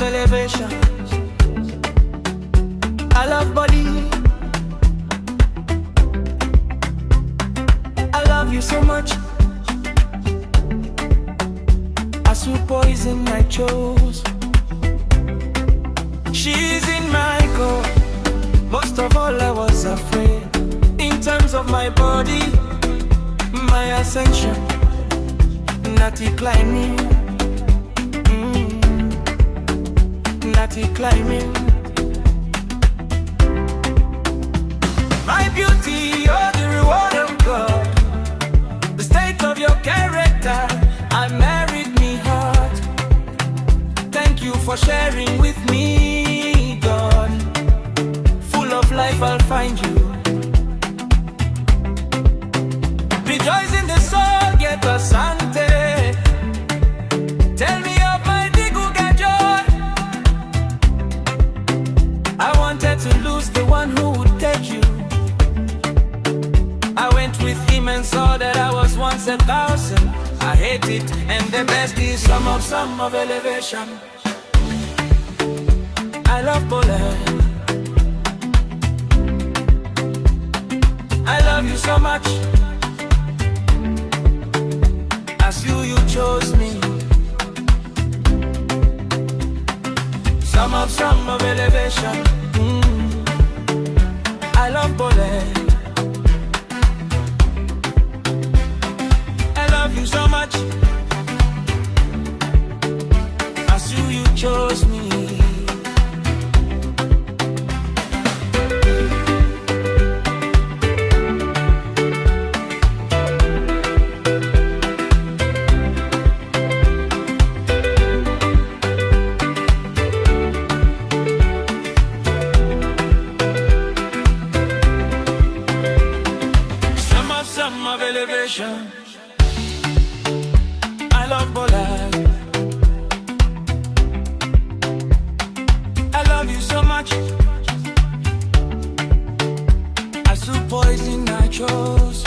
elevation. I love body. I love you so much. I sweet poison I chose. She's in my core. Most of all I was afraid. In terms of my body, my ascension, natty climbing, natty climbing. My beauty, you're the reward of God. The state of your character, I married me heart. Thank you for sharing with me, God. Full of life I'll find you. Rejoice in the soul, get a sante. Tell me of my diguga joy. I wanted to lose the one who would take you. I went with him and saw that I was once 1,000. I hate it, and the best is some of elevation. I love Bole. I love you so much. As you chose me. Some of elevation. I love Bole. I love you so much. As you chose me. Of elevation. I love Bole. I love you so much. I sweet poison I chose.